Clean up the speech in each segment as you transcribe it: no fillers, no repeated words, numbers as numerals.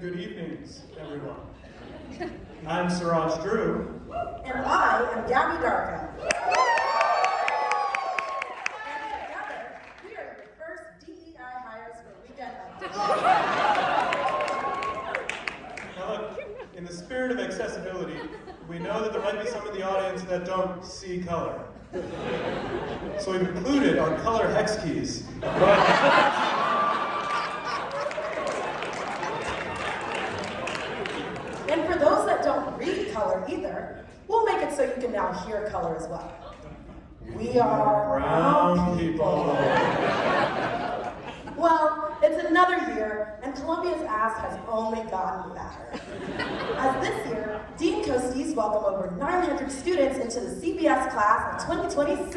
good evenings, everyone. I'm Suraj Drew. And I am Gabby Darka. And together, we are your first DEI hires for Weekend Update. Now look, in the spirit of accessibility, we know that there might be some in the audience that don't see color. So we've included our color hex keys. And for those that don't read color either, we'll make it so you can now hear color as well. We are Brown people. Well, it's another year, and Columbia's ass has only gotten better. As this year, Dean Costes welcomed over 900 students into the CBS class of 2026.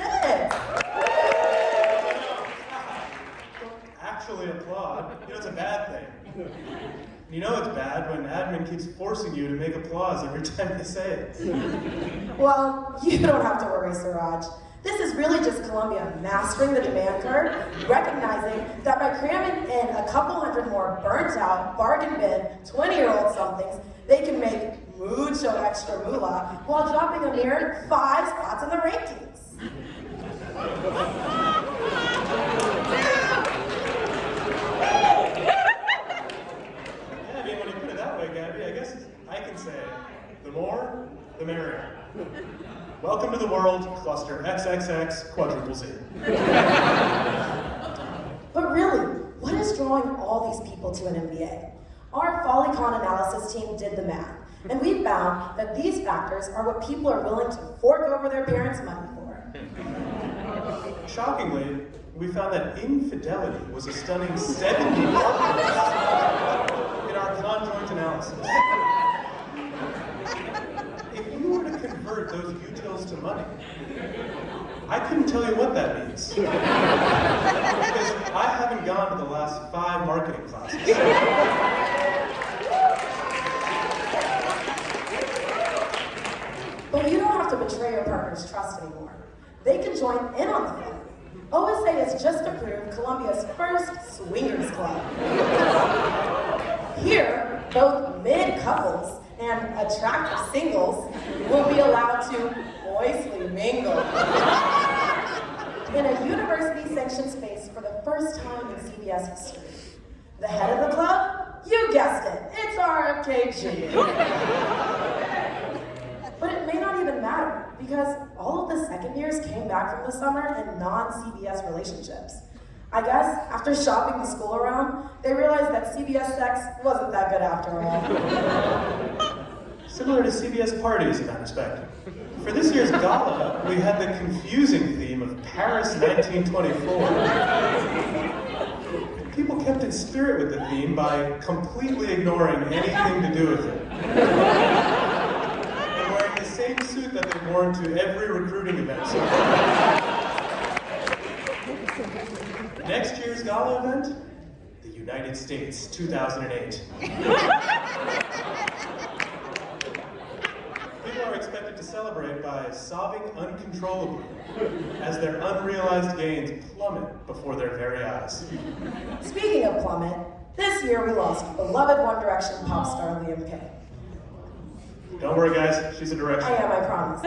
Actually applaud. You know, it's a bad thing. You know it's bad when admin keeps forcing you to make applause every time they say it. Well, you don't have to worry, Suraj. This is really just Columbia mastering the demand curve, recognizing that by cramming in a couple hundred more burnt-out, bargain bin, 20-year-old somethings, they can make mucho extra moolah while dropping a mere 5 spots in the rankings. Yeah, I mean, when you put it that way, Gabby, I guess I can say, the more, the merrier. Welcome to the world, cluster XXX quadruple Z. But really, what is drawing all these people to an MBA? Our FollyCon analysis team did the math, and we found that these factors are what people are willing to fork over their parents' money for. Shockingly, we found that infidelity was a stunning 70% in our conjoint analysis. If you were to convert those utils to money, I couldn't tell you what that means. Because I haven't gone to the last 5 marketing classes. But you don't have to betray your partner's trust anymore. They can join in on the fun. OSA has just approved Columbia's first swingers club. Here, both mid-couples and attractive singles will be allowed to moistly mingle in a university-sanctioned space for the first time in CBS history. The head of the club? You guessed it, it's RFKG. But it may not even matter, because all of the second years came back from the summer in non-CBS relationships. I guess, after shopping the school around, they realized that CBS sex wasn't that good after all. Similar to CBS parties in that respect. For this year's gala, we had the confusing theme of Paris 1924. People kept in spirit with the theme by completely ignoring anything to do with it. And wearing the same suit that they've worn to every recruiting event so far. Next year's gala event, the United States 2008. People are expected to celebrate by sobbing uncontrollably as their unrealized gains plummet before their very eyes. Speaking of plummet, this year we lost beloved One Direction pop star Liam Payne. Don't worry guys, she's a direction. I am, I promise.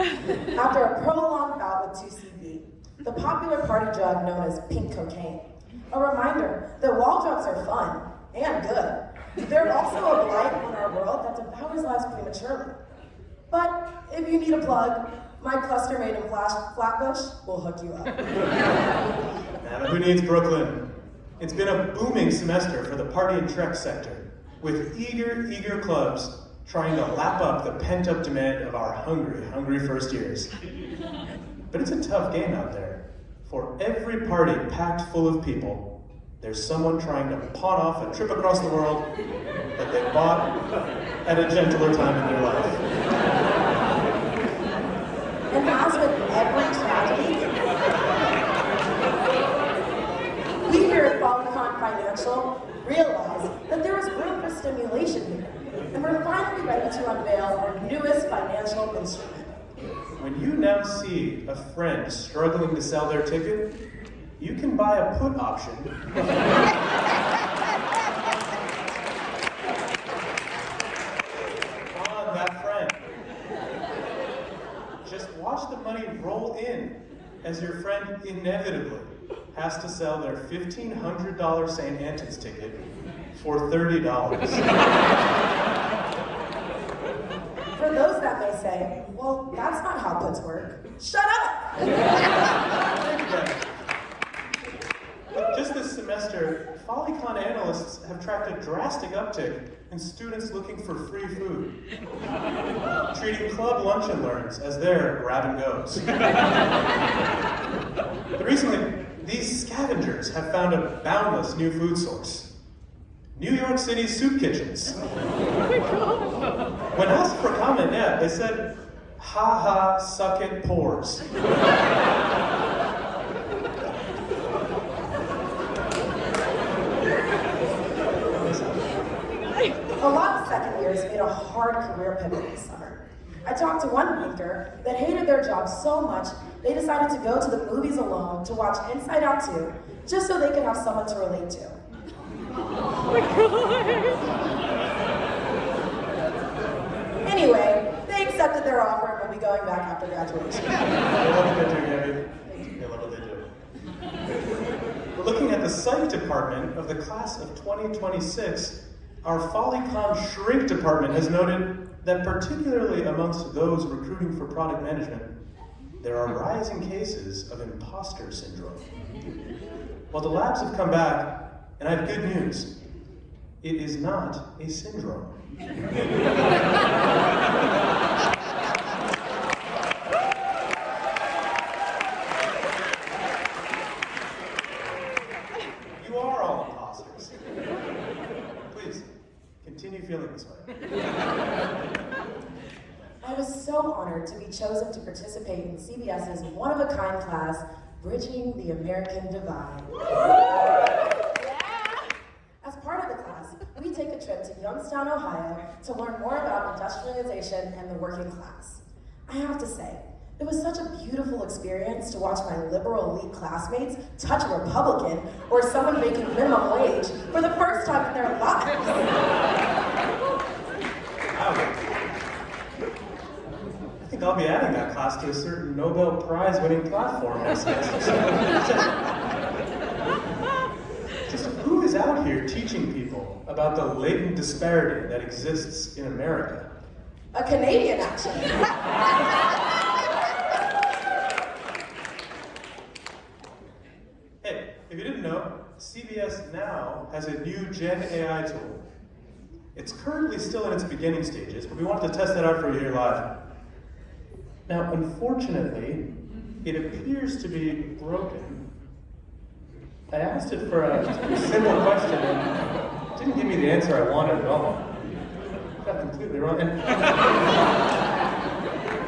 After a prolonged bout with 2CB, the popular party drug known as pink cocaine. A reminder that while drugs are fun and good, they're also a blight on our world that devours lives prematurely. But if you need a plug, my cluster made in Flatbush will hook you up. Now, who needs Brooklyn? It's been a booming semester for the party and trek sector, with eager clubs trying to lap up the pent-up demand of our hungry first years. But it's a tough game out there. For every party packed full of people, there's someone trying to pawn off a trip across the world that they bought at a gentler time in their life. And as with every tragedy, we here at FollyCon Financial realized that there was room for stimulation here, and we're finally ready to unveil our newest financial instrument. When you now see a friend struggling to sell their ticket, you can buy a put option them inevitably has to sell their $1,500 St. Anthony's ticket for $30. For those that may say, well, that's not how puts work. Shut up! Just this semester, FollyCon analysts have tracked a drastic uptick in students looking for free food, treating club lunch and learns as their grab and goes. But recently, these scavengers have found a boundless new food source: New York City's soup kitchens. When asked for comment, they said, "Ha ha, suck it, pores." A lot of second years made a hard career pivot this summer. I talked to one banker that hated their job so much they decided to go to the movies alone to watch Inside Out 2 just so they could have someone to relate to. Anyway, they accepted their offer and will be going back after graduation. They love what they do, Gabby. They love what they do. We're looking at the psych department of the class of 2026. Our FollyCon shrink department has noted that particularly amongst those recruiting for product management, there are rising cases of imposter syndrome. Well, the labs have come back, and I have good news. It is not a syndrome. You are all imposters. Please, continue feeling this way. I was so honored to be chosen to participate in CBS's one-of-a-kind class, Bridging the American Divide. As part of the class, we take a trip to Youngstown, Ohio to learn more about industrialization and the working class. I have to say, it was such a beautiful experience to watch my liberal elite classmates touch a Republican or someone making minimum wage for the first time in their lives. I think I'll be adding that class to a certain Nobel Prize winning platform next semester. Just who is out here teaching people about the latent disparity that exists in America? A Canadian, actually. Hey, if you didn't know, CBS Now has a new Gen AI tool. It's currently still in its beginning stages, but we wanted to test that out for you here live. Now, unfortunately, it appears to be broken. I asked it for a simple question and it didn't give me the answer I wanted at all. I got completely wrong. And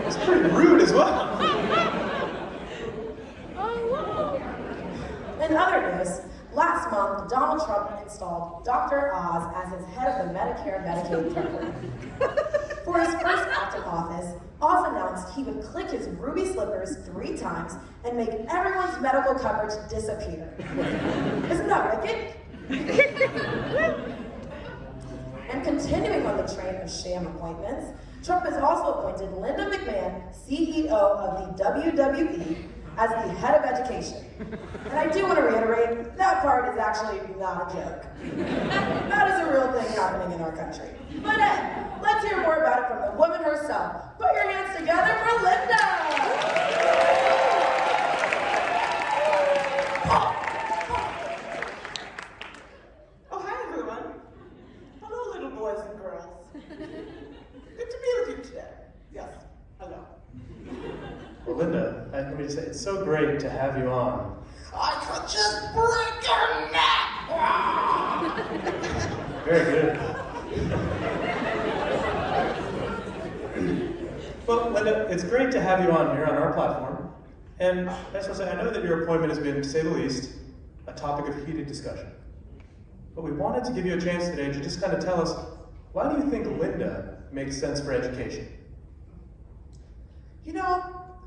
it's pretty rude as well. In other news, last month, Donald Trump installed Dr. Oz as his head of the Medicare/Medicaid program. For his first act of office, Oz announced he would click his ruby slippers 3 times and make everyone's medical coverage disappear. Isn't that wicked? And continuing on the train of sham appointments, Trump has also appointed Linda McMahon, CEO of the WWE, as the head of education. And I do want to reiterate, that part is actually not a joke. That is a real thing happening in our country. But hey, let's hear more about it from the woman herself. Put your hands together for Linda! Oh, hi everyone. Hello, little boys and girls. Good to be with you today. Yes, hello. Well, Linda, let me just say, it's so great to have you on. I could just break your neck! Very good. Well, Linda, it's great to have you on here on our platform. And I just want to say, I know that your appointment has been, to say the least, a topic of heated discussion. But we wanted to give you a chance today to just kind of tell us, why do you think Linda makes sense for education? You know,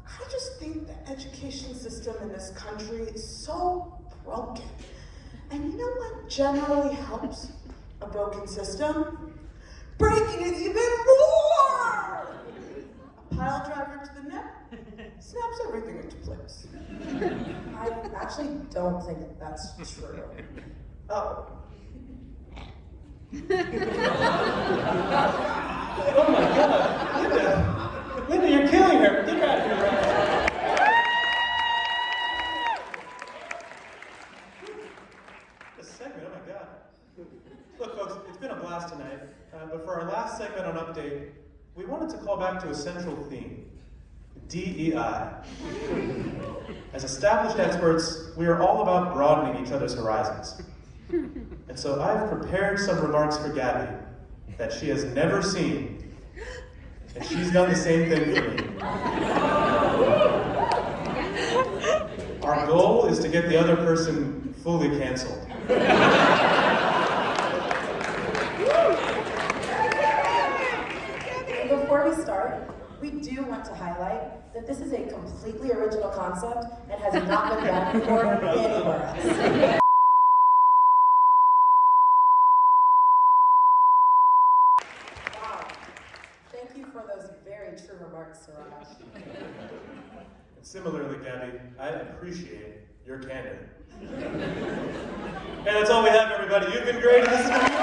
I just think the education system in this country is so broken. And you know what generally helps a broken system? Breaking it even more! A pile driver to the neck, snaps everything into place. I actually don't think that's true. Oh. Oh my God, Linda! Linda, you're killing her! Get her out of here right now! This segment, oh my God. Look, folks, it's been a blast tonight, but for our last segment on Update, we wanted to call back to a central theme, DEI. As established experts, we are all about broadening each other's horizons. And so I've prepared some remarks for Gabby that she has never seen, and she's done the same thing for me. Our goal is to get the other person fully canceled. Before we start, we do want to highlight that this is a completely original concept and has not been done before anywhere else. Wow. Thank you for those very true remarks, Suraj. And similarly, Gabby, I appreciate your candor. And that's all we have, everybody. You've been great, and this has been